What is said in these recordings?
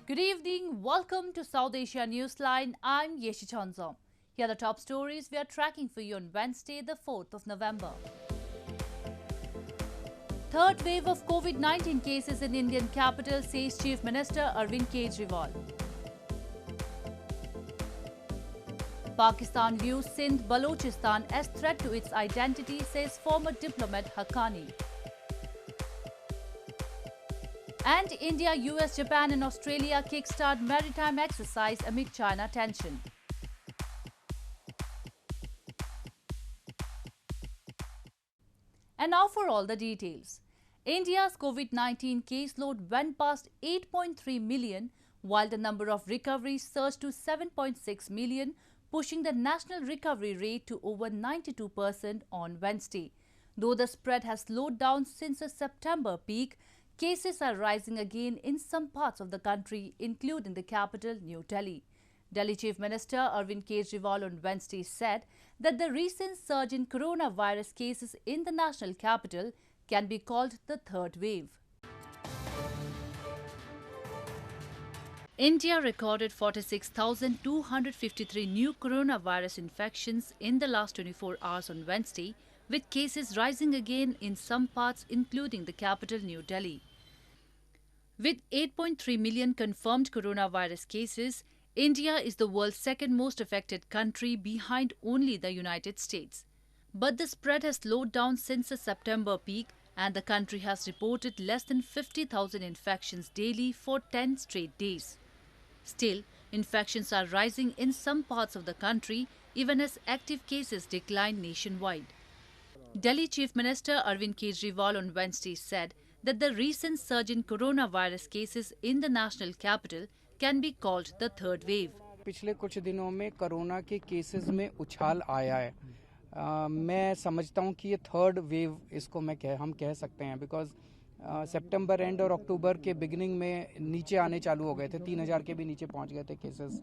Good evening. Welcome to South Asia Newsline. I'm Yeshi Chonzom. Here are the top stories we are tracking for you on Wednesday, the 4th of November. Third wave of COVID-19 cases in Indian capital, says Chief Minister Arvind Kejriwal. Pakistan views Sindh Balochistan as threat to its identity, says former diplomat Haqqani. And India, US, Japan and Australia kickstart maritime exercise amid China tension. And now for all the details. India's COVID-19 caseload went past 8.3 million, while the number of recoveries surged to 7.6 million, pushing the national recovery rate to over 92% on Wednesday. Though the spread has slowed down since a September peak, cases are rising again in some parts of the country, including the capital, New Delhi. Delhi Chief Minister Arvind Kejriwal on Wednesday said that the recent surge in coronavirus cases in the national capital can be called the third wave. India recorded 46,253 new coronavirus infections in the last 24 hours on Wednesday, with cases rising again in some parts, including the capital, New Delhi. With 8.3 million confirmed coronavirus cases, India is the world's second most affected country, behind only the United States. But the spread has slowed down since the September peak, and the country has reported less than 50,000 infections daily for 10 straight days. Still, infections are rising in some parts of the country, even as active cases decline nationwide. Delhi Chief Minister Arvind Kejriwal on Wednesday said that the recent surge in coronavirus cases in the national capital can be called the third wave. पिछले कुछ दिनों में corona के cases में उछाल आया है। मैं समझता हूं कि ये थर्ड वेव इसको हम कह सकते हैं, बिकॉज सितंबर एंड और अक्टूबर के बिगिनिंग में नीचे आने चालू हो गए थे, 3,000 के भी नीचे पहुंच गए थे केसेस।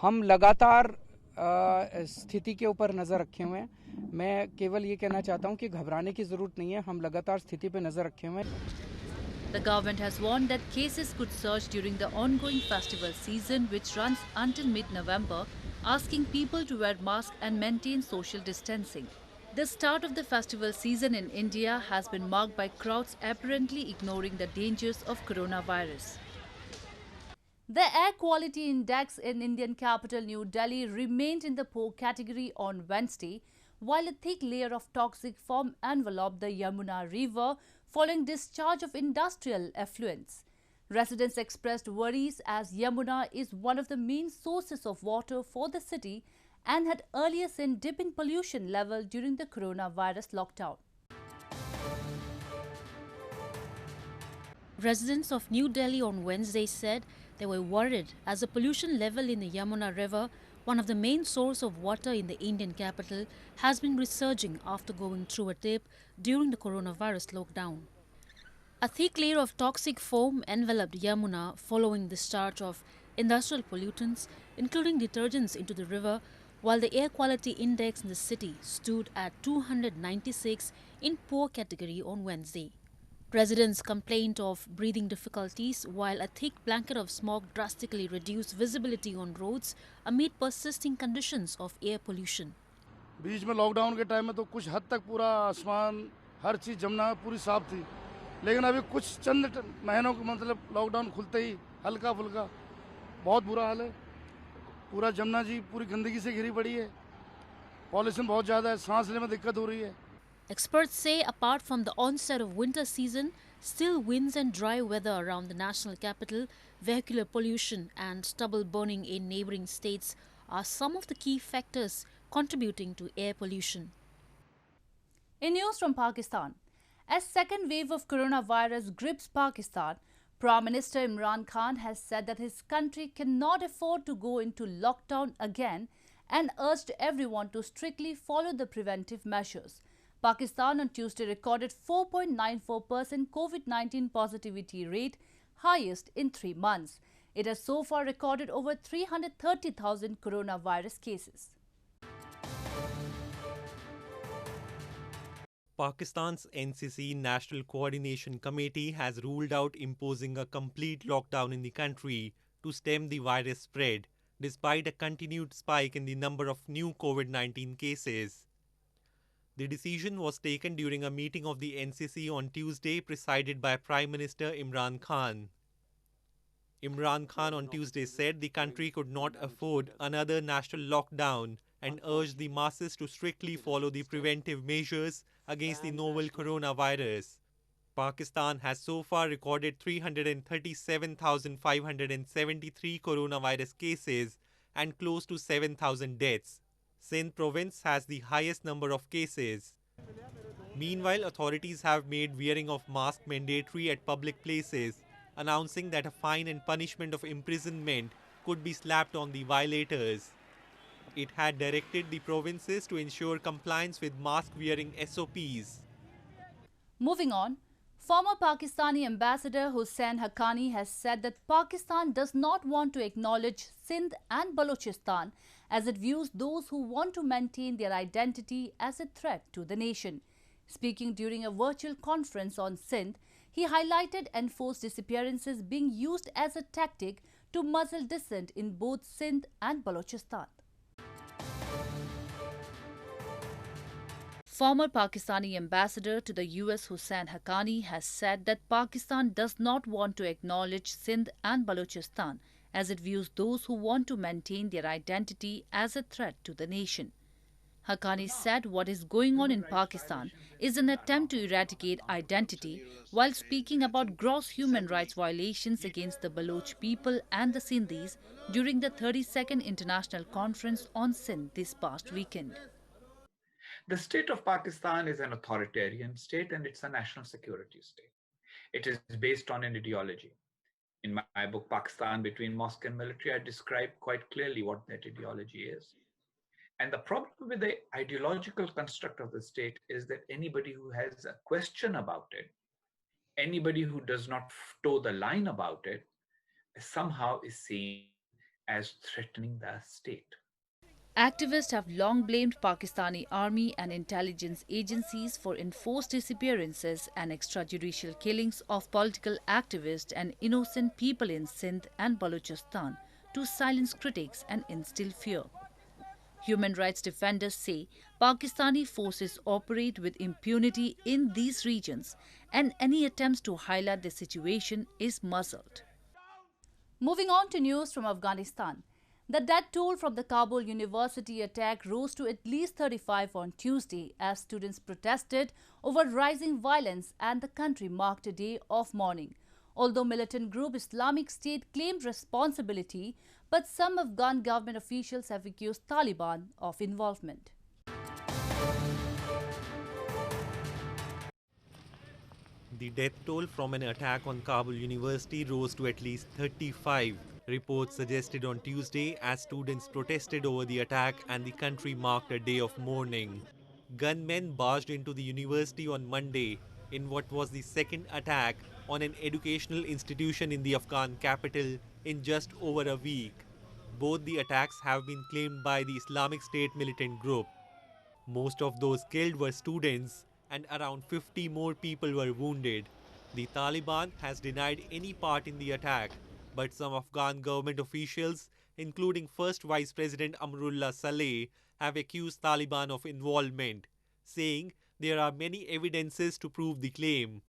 हम लगातार स्थिति के ऊपर नजर रखे हुए हैं। मैं केवल ये कहना चाहता हूं कि घबराने की जरूरत नहीं है, हम लगातार स्थिति पे नजर रखे हुए हैं। The government has warned that cases could surge during the ongoing festival season, which runs until mid-November, asking people to wear masks and maintain social distancing. The start of the festival season in India has been marked by crowds apparently ignoring the dangers of coronavirus. The air quality index in Indian capital New Delhi remained in the poor category on Wednesday, while a thick layer of toxic foam enveloped the Yamuna River following discharge of industrial effluents. Residents expressed worries as Yamuna is one of the main sources of water for the city and had earlier seen dip in pollution level during the coronavirus lockdown. Residents of New Delhi on Wednesday said they were worried as the pollution level in the Yamuna River, one of the main sources of water in the Indian capital, has been resurging after going through a dip during the coronavirus lockdown. A thick layer of toxic foam enveloped Yamuna following discharge of industrial pollutants, including detergents, into the river, while the air quality index in the city stood at 296 in poor category on Wednesday. Residents complained of breathing difficulties, while a thick blanket of smog drastically reduced visibility on roads amid persisting conditions of air pollution. बीच में lockdown के time में तो कुछ हद तक पूरा आसमान हर चीज़ जमुना पूरी साफ थी, लेकिन अभी कुछ चंद महीनों को मतलब लॉकडाउन खुलते ही हल्का फुल्का बहुत बुरा हाल है। पूरा जमुना जी पूरी गंदगी से घिरी पड़ी है, पॉल्यूशन बहुत ज़्यादा है, सांस लेने में दिक्कत हो रही है। Experts say apart from the onset of winter season, still winds and dry weather around the national capital, vehicular pollution and stubble burning in neighbouring states are some of the key factors contributing to air pollution. In news from Pakistan, as second wave of coronavirus grips Pakistan, Prime Minister Imran Khan has said that his country cannot afford to go into lockdown again and urged everyone to strictly follow the preventive measures. Pakistan on Tuesday recorded 4.94% COVID-19 positivity rate, highest in 3 months. It has so far recorded over 330,000 coronavirus cases. Pakistan's NCC National Coordination Committee has ruled out imposing a complete lockdown in the country to stem the virus spread, despite a continued spike in the number of new COVID-19 cases. The decision was taken during a meeting of the NCC on Tuesday presided by Prime Minister Imran Khan. Imran Khan on Tuesday said the country could not afford another national lockdown and urged the masses to strictly follow the preventive measures against the novel coronavirus. Pakistan has so far recorded 337,573 coronavirus cases and close to 7,000 deaths. Sindh province has the highest number of cases. Meanwhile, authorities have made wearing of mask mandatory at public places, announcing that a fine and punishment of imprisonment could be slapped on the violators. It had directed the provinces to ensure compliance with mask-wearing SOPs. Moving on, former Pakistani ambassador Husain Haqqani has said that Pakistan does not want to acknowledge Sindh and Balochistan as it views those who want to maintain their identity as a threat to the nation. Speaking during a virtual conference on Sindh, he highlighted enforced disappearances being used as a tactic to muzzle dissent in both Sindh and Balochistan. Former Pakistani ambassador to the US Husain Haqqani has said that Pakistan does not want to acknowledge Sindh and Balochistan as it views those who want to maintain their identity as a threat to the nation. Haqqani said what is going on in Pakistan is an attempt to eradicate identity while speaking about gross human rights violations against the Baloch people and the Sindhis during the 32nd International Conference on Sindh this past weekend. The state of Pakistan is an authoritarian state and it's a national security state. It is based on an ideology. In my book, Pakistan Between Mosque and Military, I describe quite clearly what that ideology is. And the problem with the ideological construct of the state is that anybody who has a question about it, anybody who does not toe the line about it, somehow is seen as threatening the state. Activists have long blamed Pakistani army and intelligence agencies for enforced disappearances and extrajudicial killings of political activists and innocent people in Sindh and Balochistan to silence critics and instill fear. Human rights defenders say Pakistani forces operate with impunity in these regions and any attempts to highlight the situation is muzzled. Moving on to news from Afghanistan. The death toll from the Kabul University attack rose to at least 35 on Tuesday as students protested over rising violence and the country marked a day of mourning. Although militant group Islamic State claimed responsibility, but some Afghan government officials have accused Taliban of involvement. The death toll from an attack on Kabul University rose to at least 35. Reports suggested on Tuesday as students protested over the attack and the country marked a day of mourning. Gunmen barged into the university on Monday in what was the second attack on an educational institution in the Afghan capital in just over a week. Both the attacks have been claimed by the Islamic State militant group. Most of those killed were students and around 50 more people were wounded. The Taliban has denied any part in the attack, but some Afghan government officials, including First Vice President Amrullah Saleh, have accused Taliban of involvement, saying there are many evidences to prove the claim.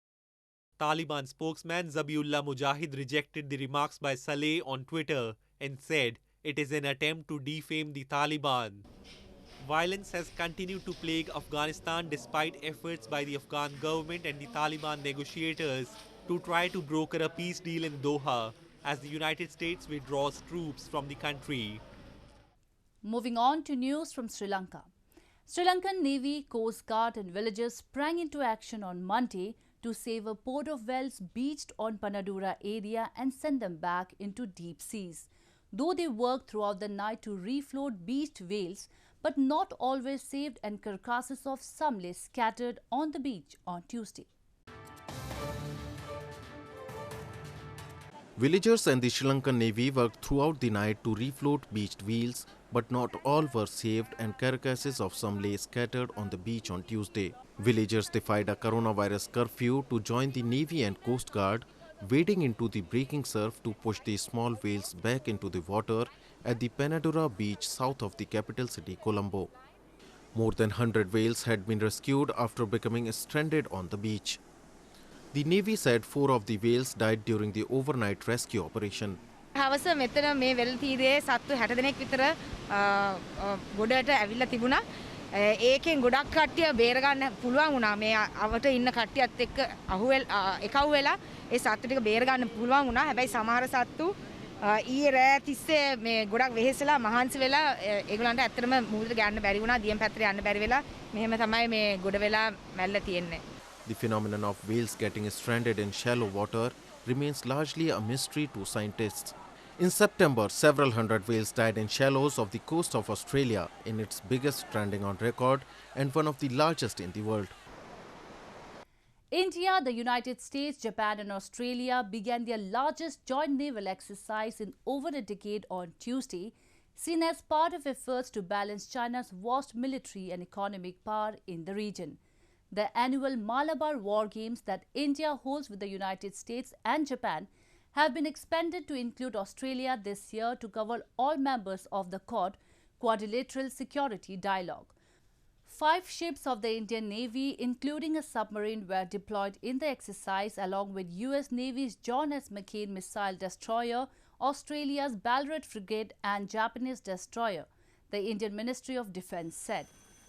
Taliban spokesman Zabiullah Mujahid rejected the remarks by Saleh on Twitter and said it is an attempt to defame the Taliban. Violence has continued to plague Afghanistan despite efforts by the Afghan government and the Taliban negotiators to try to broker a peace deal in Doha as the United States withdraws troops from the country. Moving on to news from Sri Lanka. Sri Lankan Navy, Coast Guard and villagers sprang into action on Monday to save a port of whales beached on Panadura area and send them back into deep seas. Though they worked throughout the night to refloat beached whales, but not always saved and carcasses of some lay scattered on the beach on Tuesday. Villagers and the Sri Lankan Navy worked throughout the night to refloat beached whales but not all were saved and carcasses of some lay scattered on the beach on Tuesday. Villagers defied a coronavirus curfew to join the Navy and Coast Guard, wading into the breaking surf to push the small whales back into the water at the Panadura beach south of the capital city Colombo. More than 100 whales had been rescued after becoming stranded on the beach. The Navy said 4 of the whales died during the overnight rescue operation. හවස මෙතන මේ වෙල් තීරයේ සත්තු 60 දෙනෙක් විතර ගොඩට ඇවිල්ලා තිබුණා. ඒකෙන් ගොඩක් කට්ටිය බේර ගන්න පුළුවන් වුණා. මේ අවට ඉන්න කට්ටියත් එක්ක එකව් වෙලා ඒ සත්තු ටික බේර ගන්න පුළුවන් වුණා. හැබැයි සමහර සත්තු ඊයේ රෑ තිස්සේ මේ ගොඩක් වෙහෙසලා මහන්සි වෙලා ඒගොල්ලන්ට ඇත්තටම මුහුදට ගන්න බැරි වුණා. දියම් පැත්තට යන්න බැරි වෙලා මෙහෙම තමයි මේ ගොඩ වෙලා මැල්ල තියෙන්නේ. The phenomenon of whales getting stranded in shallow water remains largely a mystery to scientists. In September, several hundred whales died in shallows of the coast of Australia in its biggest stranding on record and one of the largest in the world. India, the United States, Japan and Australia began their largest joint naval exercise in over a decade on Tuesday, seen as part of efforts to balance China's vast military and economic power in the region. The annual Malabar War Games that India holds with the United States and Japan have been expanded to include Australia this year to cover all members of the Quad Quadrilateral Security Dialogue. 5 ships of the Indian Navy, including a submarine, were deployed in the exercise along with US Navy's John S. McCain missile destroyer, Australia's Ballarat frigate and Japanese destroyer, the Indian Ministry of Defence said.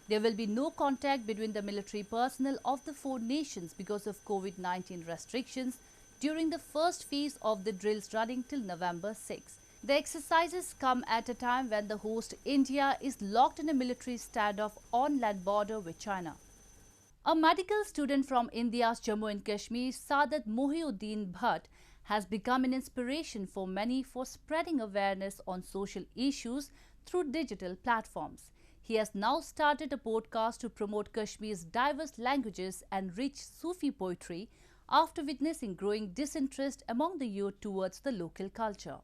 There will be no contact between the military personnel of the 4 nations because of COVID-19 restrictions during the first phase of the drills running till November 6. The exercises come at a time when the host India is locked in a military standoff on land border with China. A medical student from India's Jammu and Kashmir, Saadath Mohi-ud-din Bhat, has become an inspiration for many for spreading awareness on social issues through digital platforms. He has now started a podcast to promote Kashmir's diverse languages and rich Sufi poetry after witnessing growing disinterest among the youth towards the local culture.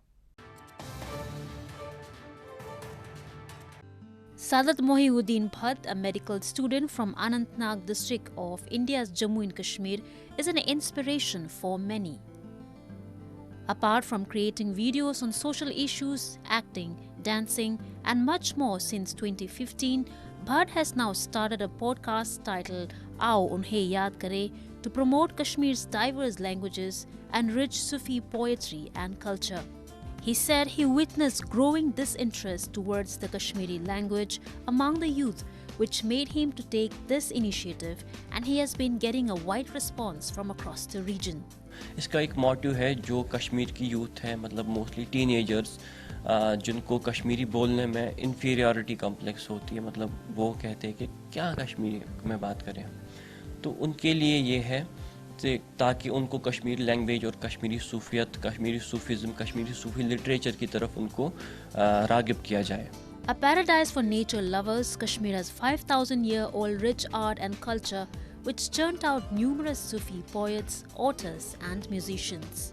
Saadath Mohi-ud-din Bhat, a medical student from Anantnag district of India's Jammu and Kashmir, is an inspiration for many. Apart from creating videos on social issues, acting, dancing and much more since 2015, Bhat has now started a podcast titled Aao Unhe Yaad Kare to promote Kashmir's diverse languages and rich Sufi poetry and culture. He said he witnessed growing disinterest towards the Kashmiri language among the youth, which made him to take this initiative, and he has been getting a wide response from across the region. इसका एक motive है जो कश्मीर की youth है, मतलब mostly teenagers जिनको कश्मीरी बोलने में इन्फीरियरिटी कम्प्लेक्स होती है, मतलब वो कहते हैं कि क्या कश्मीरी में बात करें, तो उनके लिए ये है ताकि उनको कश्मीरी लैंग्वेज और कश्मीरी सूफियत, कश्मीरी सूफिज़म, कश्मीरी सूफी लिटरेचर की तरफ उनको रागिब किया जाए. A paradise for nature lovers, Kashmir has 5,000-year-old rich art and culture which churned out numerous Sufi poets, authors and musicians.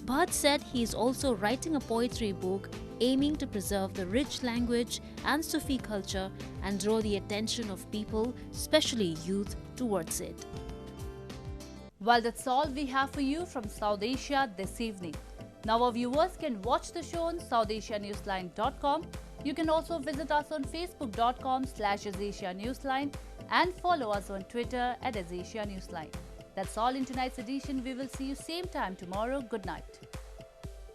Bhat said he is also writing a poetry book aiming to preserve the rich language and Sufi culture and draw the attention of people, especially youth, towards it. Well, that's all we have for you from South Asia this evening. Now our viewers can watch the show on SouthAsiaNewsline.com. You can also visit us on Facebook.com/AsAsiaNewsline and follow us on Twitter @AsAsiaNewsline. That's all in tonight's edition. We will see you same time tomorrow. Good night.